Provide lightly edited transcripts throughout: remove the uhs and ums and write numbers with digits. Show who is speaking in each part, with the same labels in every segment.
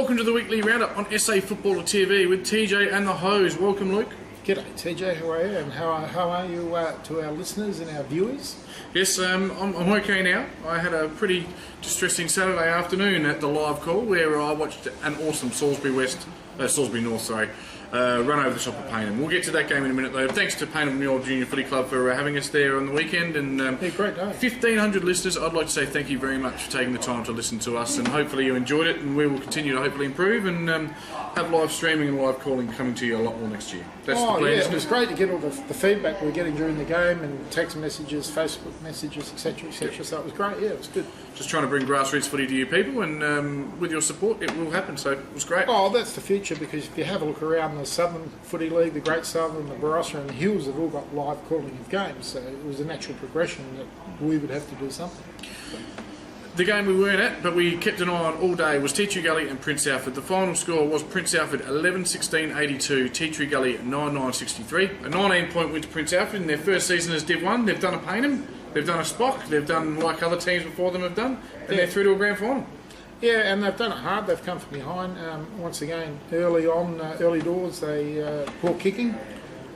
Speaker 1: Welcome to the weekly roundup on SA Footballer TV with TJ and the Hose. Welcome, Luke.
Speaker 2: G'day TJ, how are you? And how are you to our listeners and our viewers?
Speaker 1: Yes, I'm okay now. I had a pretty distressing Saturday afternoon at the live call where I watched an awesome Salisbury North, run over the top of Payneham. We'll get to that game in a minute though. Thanks to Payneham New Old Junior Footy Club for having us there on the weekend. And
Speaker 2: great day.
Speaker 1: 1,500 listeners. I'd like to say thank you very much for taking the time to listen to us, and hopefully you enjoyed it, and we will continue to hopefully improve and have live streaming and live calling coming to you a lot more next year. That's the plan.
Speaker 2: Yeah, it was great to get all the feedback we were getting during the game, and text messages, Facebook messages, etc, etc.
Speaker 1: Yep.
Speaker 2: So it was great. Yeah, it was good.
Speaker 1: Just trying to bring grassroots footy to you people, and with your support it will happen, so it was great.
Speaker 2: Oh, that's the future, because if you have a look around the Southern Footy League, the Great Southern, the Barossa and the Hills have all got live calling of games, so it was a natural progression that we would have to do something.
Speaker 1: The game we weren't at, but we kept an eye on all day, was Tea Tree Gully and Prince Alfred. The final score was Prince Alfred 11-16-82, Tea Tree Gully 9-9-63. A 19-point win to Prince Alfred in their first season as Div 1. They've done a Payneham, they've done a Spock, they've done like other teams before them have done, and they're through to a grand final.
Speaker 2: Yeah, and they've done it hard. They've come from behind. Once again, early doors, they poor kicking,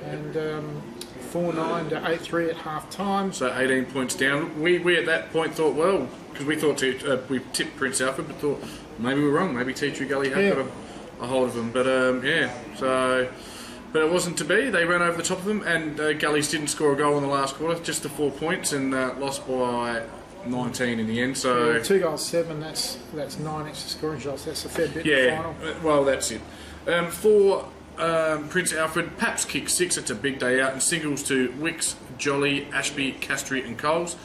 Speaker 2: and 4-9 to 8-3 at half time.
Speaker 1: So 18 points down. We at that point thought, well, because we thought we tipped Prince Alfred, but thought maybe we're wrong. Maybe Tea Tree Gully had got a hold of them. But but it wasn't to be. They ran over the top of them, and Gullies didn't score a goal in the last quarter, just the 4 points, and lost by 19 in the end. So
Speaker 2: 2 goals, 7. That's 9 extra scoring shots. That's a fair bit. In the final.
Speaker 1: Well, that's it. For Prince Alfred, Paps kicked 6. It's a big day out, and singles to Wicks, Jolly, Ashby, Castry, and Coles.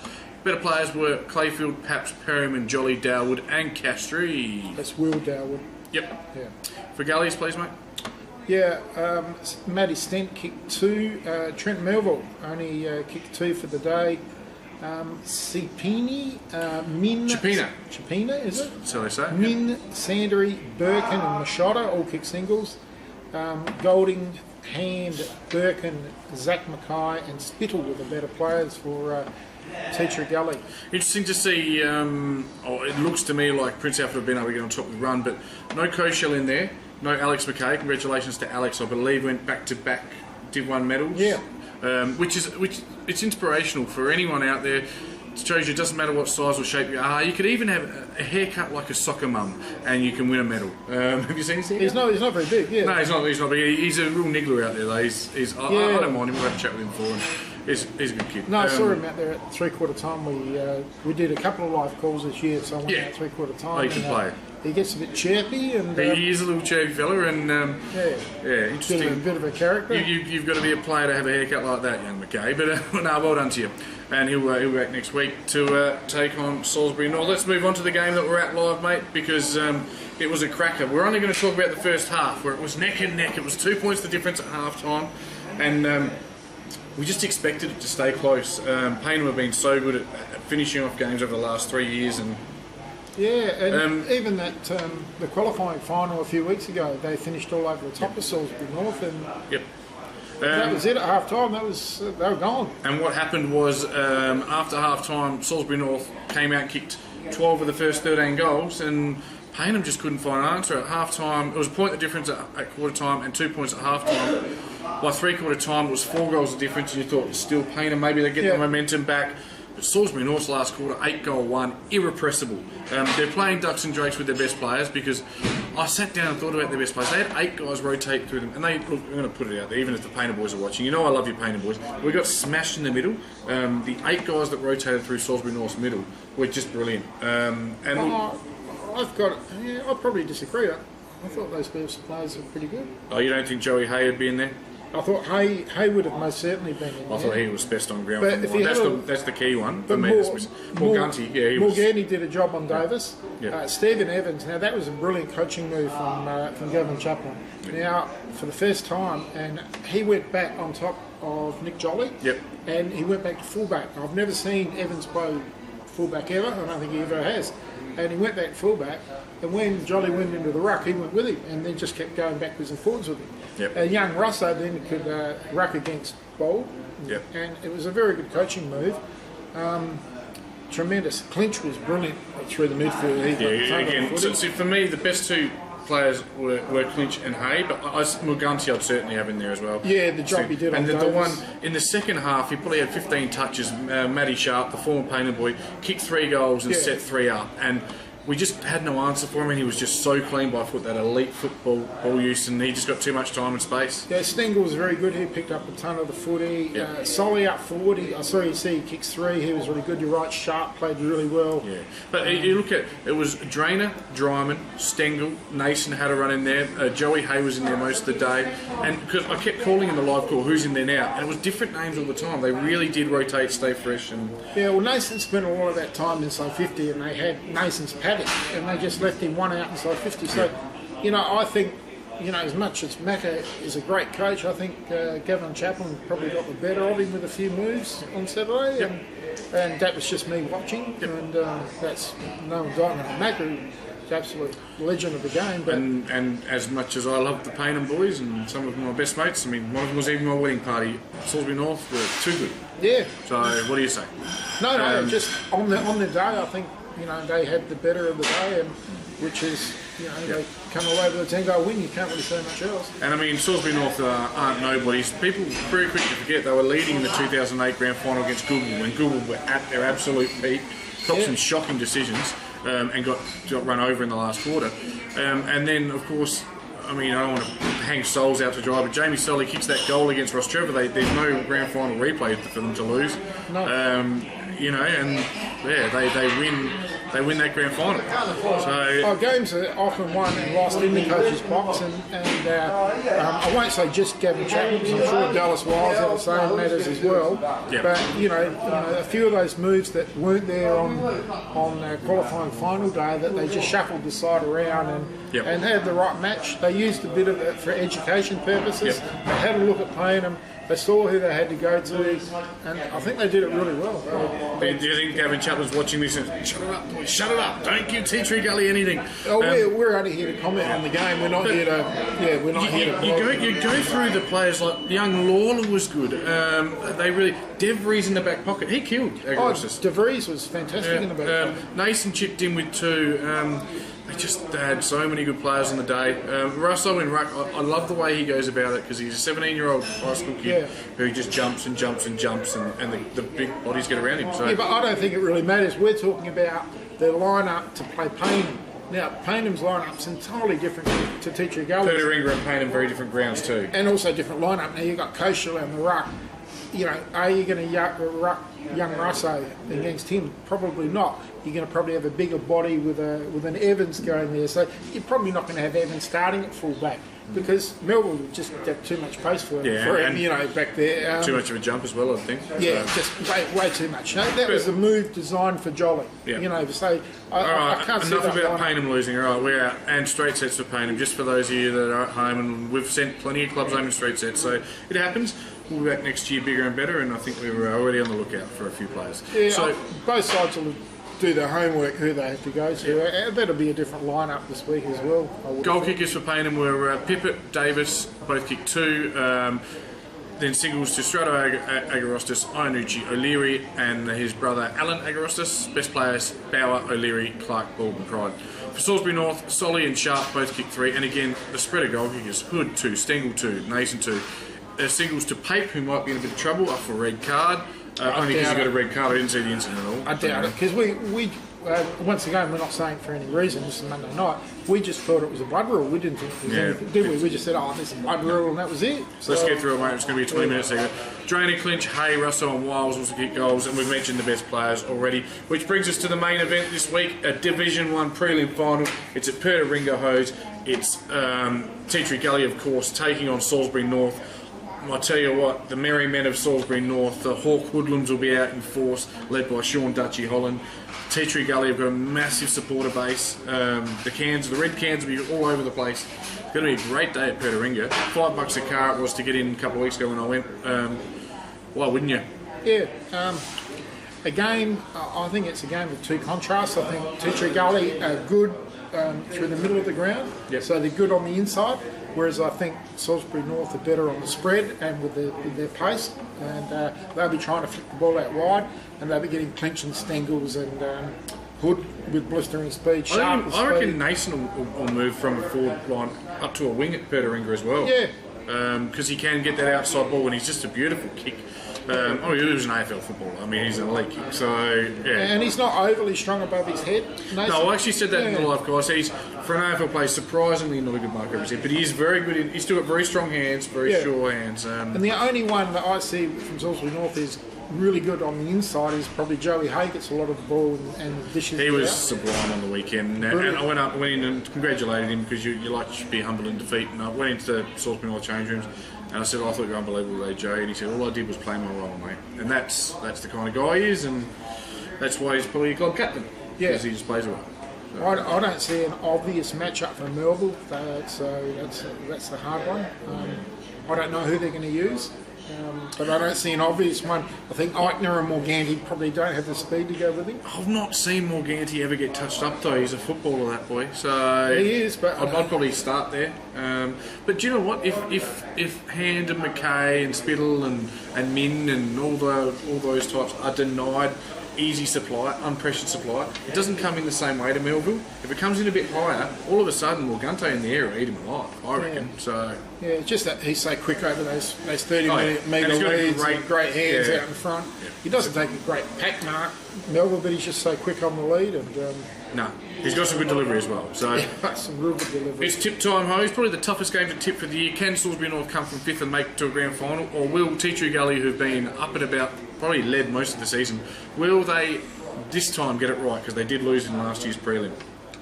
Speaker 1: Better players were Clayfield, Paps, Perryman, Jolly, Darwood, and Castry.
Speaker 2: That's Will Darwood.
Speaker 1: Yep.
Speaker 2: Yeah.
Speaker 1: For Gullies, please, mate.
Speaker 2: Yeah, Matty Stent kicked 2. Trent Melville only kicked 2 for the day. Cipini, Min... Chipina, is it?
Speaker 1: So they say.
Speaker 2: Min, Sandry, Birkin and Machota all kicked singles. Golding, Hand, Birkin, Zach Mackay and Spittle were the better players for Tea Tree Gully.
Speaker 1: Interesting to see, it looks to me like Prince Alfred have been able to get on top of the run, but no Koshel in there, no Alex McKay. Congratulations to Alex, I believe went back-to-back Div 1 medals.
Speaker 2: Yeah.
Speaker 1: Which it's inspirational for anyone out there. It shows you it doesn't matter what size or shape you are. You could even have a haircut like a soccer mum, and you can win a medal. Have you seen this?
Speaker 2: He's not very big. Yeah.
Speaker 1: No, he's not big. He's a real niggler out there though. I don't mind him. We'll have a chat with him before. He's a good kid.
Speaker 2: No, I saw him out there at 3/4 time. We did a couple of live calls this year, so I went out 3/4 time.
Speaker 1: Oh, he can play.
Speaker 2: He gets a bit chirpy, and
Speaker 1: he is a little chirpy fella, and interesting.
Speaker 2: Bit of a character.
Speaker 1: You've got to be a player to have a haircut like that, young McKay. But no, well done to you. And he'll be back next week to take on Salisbury North. Let's move on to the game that we're at live, mate, because it was a cracker. We're only going to talk about the first half, where it was neck and neck. It was 2 points the difference at half time, and we just expected it to stay close. Payneham have been so good at finishing off games over the last 3 years, and
Speaker 2: even that the qualifying final a few weeks ago, they finished all over the top of Salisbury North, and that was it at half time. They were gone.
Speaker 1: And what happened was after half time, Salisbury North came out and kicked 12 of the first 13 goals, and Payneham just couldn't find an answer at half time. It was a point of difference at quarter time and 2 points at half time. By 3/4 time, it was 4 goals of difference, and you thought still Payneham, maybe they get the momentum back. But Salisbury North's last quarter, 8-goal one, irrepressible. They're playing Ducks and Drakes with their best players, because I sat down and thought about their best players. They had 8 guys rotate through them, and I'm going to put it out there, even if the Payneham boys are watching. You know I love you, Payneham boys. We got smashed in the middle. The 8 guys that rotated through Salisbury North's middle were just brilliant.
Speaker 2: I'd probably disagree. I thought those best players were pretty good.
Speaker 1: Oh, you don't think Joey Hay would be in there?
Speaker 2: I thought Hay would have most certainly been in there.
Speaker 1: I thought he was best on ground.
Speaker 2: But
Speaker 1: that's the key one for
Speaker 2: but
Speaker 1: me. Morganti,
Speaker 2: Morganti did a job on Davis.
Speaker 1: Yeah.
Speaker 2: Stephen Evans. Now that was a brilliant coaching move from Gavin Chaplin.
Speaker 1: Yeah.
Speaker 2: Now for the first time, and he went back on top of Nick Jolly.
Speaker 1: Yep.
Speaker 2: And he went back to fullback. I've never seen Evans play fullback ever. I don't think he ever has. And he went back fullback. And when Jolly went into the ruck, he went with him, and then just kept going backwards and forwards with him.
Speaker 1: Yep.
Speaker 2: Young Russo then could ruck against Bold, and it was a very good coaching move. Tremendous. Clinch was brilliant through the midfield.
Speaker 1: So for me, the best two players were Clinch and Hay, but Muganti I'd certainly have in there as well.
Speaker 2: Yeah, the job he did on
Speaker 1: And the
Speaker 2: Davis.
Speaker 1: one in the second half, he probably had 15 touches. Matty Sharp, the former Painter boy, kicked 3 goals and set 3 up. And we just had no answer for him, and he was just so clean by foot, that elite football ball use, and he just got too much time and space.
Speaker 2: Yeah, Stengel was very good. He picked up a ton of the footy.
Speaker 1: Yeah.
Speaker 2: Solly up forward. I saw you see he kicks 3. He was really good. You're right. Sharp played really well.
Speaker 1: Yeah, but you look at it was Drainer, Dryman, Stengel, Nason had a run in there. Joey Hay was in there most of the day, and because I kept calling in the live call, who's in there now, and it was different names all the time. They really did rotate, stay fresh, and
Speaker 2: Yeah, well, Nason spent a lot of that time inside 50, and they had Nason's paddock, and they just left him one out inside 50. So, you know, I think, you know, as much as Macca is a great coach, I think Gavin Chaplin probably got the better of him with a few moves on Saturday, and that was just me watching, and that's no indictment on Macca. He's absolute legend of the game. But
Speaker 1: and as much as I love the Paynham boys and some of my best mates, I mean, one of them was even my wedding party. Salisbury North were too good.
Speaker 2: yeah,
Speaker 1: So what do you say?
Speaker 2: no, just on the day, I think, you know, they had the better of the day, and which is, you know, they come away with a 10-goal win. You can't really say much else.
Speaker 1: And I mean, Salisbury North aren't nobodies. People very quickly forget they were leading in the 2008 grand final against Google when Google were at their absolute peak, took some shocking decisions, and got run over in the last quarter. And then, of course, I mean, I don't want to hang souls out to dry, but Jamie Solly kicks that goal against Ross Trevor. There's no grand final replay for them to lose.
Speaker 2: No.
Speaker 1: You know, and yeah, they win that grand final. So
Speaker 2: Games are often won and lost in the coach's box, and I won't say just Gavin Chapman, because I'm sure Dallas Wiles have the same matters as well.
Speaker 1: Yep.
Speaker 2: But you know, a few of those moves that weren't there on qualifying final day, that they just shuffled the side around and had the right match. They used a bit of it for education purposes.
Speaker 1: Yep.
Speaker 2: They had a look at Paynham. They saw who they had to go to, and I think they did it really well.
Speaker 1: do you think Gavin Chaplin's watching this and shut it up, boys, shut it up, don't give Tea Tree Gully anything?
Speaker 2: We're only here to comment on the game. We're not here to. We're not here to.
Speaker 1: You go through the players like young Lawler was good. They really DeVries in the back pocket. He killed Agorastus.
Speaker 2: DeVries was fantastic in the back pocket.
Speaker 1: Nason chipped in with 2. They had so many good players on the day. Russo in ruck, I love the way he goes about it, because he's a 17-year-old high school kid who just jumps and jumps and jumps, and the big bodies get around him. So.
Speaker 2: Yeah, but I don't think it really matters. We're talking about their lineup to play Paynham. Now, Paynham's lineup's entirely different to Teacher Gully's.
Speaker 1: Pertaringa and Paynham, very different grounds too.
Speaker 2: And also different lineup. Now, you've got Koshal and the ruck. You know, are you going to ruck young Russo against him? Probably not. You're going to probably have a bigger body with an Evans going there. So you're probably not going to have Evans starting at full back, because Melbourne would just have too much pace for him, you know, back there.
Speaker 1: Too much of a jump as well, I think.
Speaker 2: Yeah, just way too much. No, that was a move designed for Jolly.
Speaker 1: Yeah.
Speaker 2: You know, so
Speaker 1: All right,
Speaker 2: I can't see
Speaker 1: enough
Speaker 2: that
Speaker 1: about
Speaker 2: lineup.
Speaker 1: Paynham losing. All right, we're out. And straight sets for Paynham, just for those of you that are at home, and we've sent plenty of clubs home in straight sets, so it happens. We'll be back next year bigger and better, and I think we're already on the lookout for a few players.
Speaker 2: Yeah,
Speaker 1: So
Speaker 2: both sides will do their homework, who they have to go to. That'll be a different lineup this week as well. I would
Speaker 1: goal
Speaker 2: have thought.
Speaker 1: kickers for Paynham were Pippett, Davis, both kicked 2. Then singles to Strato Agorastus, Iannucci, O'Leary, and his brother Alan Agorastus. Best players Bauer, O'Leary, Clark, Baldwin, Pride. For Salisbury North, Solly and Sharp both kicked 3. And again, the spread of goal kickers: Hood 2, Stengel 2, Nason 2. Singles to Pape, who might be in a bit of trouble, up for a red card. Only because he got a red card. I didn't see the incident at all.
Speaker 2: I doubt it, because we once again, we're not saying for any reason, this is Monday night, we just thought it was a blood rule. We didn't think there was anything, did we? We just said, oh, this is a blood rule, and that was it. So,
Speaker 1: Let's get through it, mate. It's going to be a 20-minute segment. Drainer, Clinch, Hay, Russell and Wiles also kick goals, and we've mentioned the best players already, which brings us to the main event this week, a Division 1 prelim final. It's at Pertaringa Hose. It's Tea Tree Gully, of course, taking on Salisbury North. I tell you what, the merry men of Salisbury North, the Hawk Hoodlums will be out in force, led by Sean Dutchy Holland. Tea Tree Gully have got a massive supporter base. The red cans will be all over the place. It's going to be a great day at Pertaringa. $5 a car it was to get in a couple of weeks ago when I went. Why wouldn't you?
Speaker 2: yeah, a game, I think it's a game of two contrasts. I think Tea Tree Gully are good through the middle of the ground, so they're good on the inside. Whereas I think Salisbury North are better on the spread and with their pace, and they'll be trying to flick the ball out wide, and they'll be getting Clinch and Stengels and Hood with blistering speed, sharp
Speaker 1: I reckon Nason will move from a forward line up to a wing at Peteringer as well.
Speaker 2: Yeah.
Speaker 1: Because he can get that outside ball and he's just a beautiful kick. He was an AFL footballer. I mean, he's an elite kick. So, yeah.
Speaker 2: And he's not overly strong above his head. Nason.
Speaker 1: No, I actually said that in the live, guys. He's, for an AFL player, surprisingly not a good marker of his head. But he is very good. He's still got very strong hands, very sure hands.
Speaker 2: And the only one that I see from Salisbury North is really good on the inside is probably Joey Hay. Gets a lot of the ball and dishes.
Speaker 1: He was sublime on the weekend. And I went in and congratulated him because you like to be humble in defeat. And I went into the Salisbury North change rooms and I said, I thought you were unbelievable today, Joey. And he said, all I did was play my role, mate. And that's the kind of guy he is, and that's why he's probably a club captain. Yeah. Because he just plays well. So.
Speaker 2: I don't see an obvious matchup for Melville, so that's the hard one. I don't know who they're going to use. But I don't see an obvious one. I think Eichner and Morganti probably don't have the speed to go with him.
Speaker 1: I've not seen Morganti ever get touched up though. He's a footballer, that boy. So
Speaker 2: he is, but
Speaker 1: I'd probably start there. But do you know what? If Hand and McKay and Spittle and Min and all those types are denied easy supply, unpressured supply, it doesn't come in the same way to Melville. If it comes in a bit higher, all of a sudden Morgante in the air will eat him alive, I reckon. So
Speaker 2: yeah, it's just that he's so quick over those 30-metre leads, great hands out in front. Yeah. He doesn't take a great pack mark, Melville, but he's just so quick on the lead. And
Speaker 1: no, he's got some good delivery as well. So
Speaker 2: some real good delivery.
Speaker 1: It's tip time, ho. It's probably the toughest game to tip for the year. Can Salisbury North come from 5th and make it to a grand final, or will Teacher Gully, who've been up and about, probably led most of the season, will they this time get it right? Because they did lose in last year's prelim.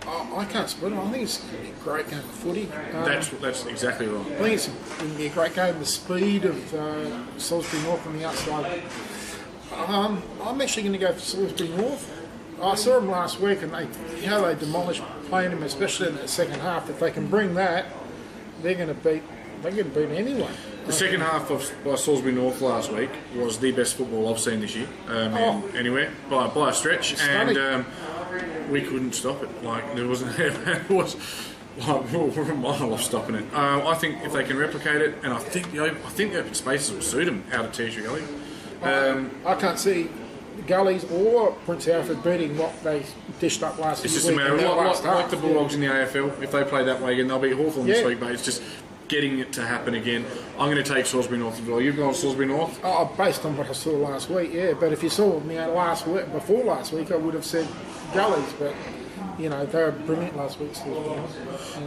Speaker 2: I can't split it. I think it's going to be a great game of footy.
Speaker 1: That's exactly right.
Speaker 2: I think it's going to be a great game. The speed of Salisbury North on the outside. I'm actually going to go for Salisbury North. I saw them last week, and they demolished playing them, especially in the second half. If they can bring that, they're going to beat anyone.
Speaker 1: The second half by Salisbury North last week was the best football I've seen this year, anywhere by a stretch, and we couldn't stop it. Like there wasn't, it was like we were a mile off stopping it. I think if they can replicate it, and I think the open spaces will suit them out of Tertiary Gully.
Speaker 2: I can't see Gullies or Prince Alfred beating what they dished up last week.
Speaker 1: It's just a matter of like the Bulldogs in the AFL. If they play that way again, they'll beat Hawthorn this week, but it's just getting it to happen again. I'm going to take Salisbury North as well. You've gone Salisbury North?
Speaker 2: Based on what I saw last week, yeah. But if you saw me before last week, I would have said Gullies. But, they were brilliant last week, Salisbury North.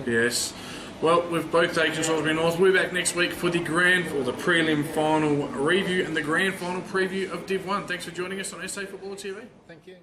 Speaker 2: Yeah.
Speaker 1: Yes. Well, we've both taken Salisbury North. We're back next week for the prelim final review and the grand final preview of Div 1. Thanks for joining us on SA Footballer TV.
Speaker 2: Thank you.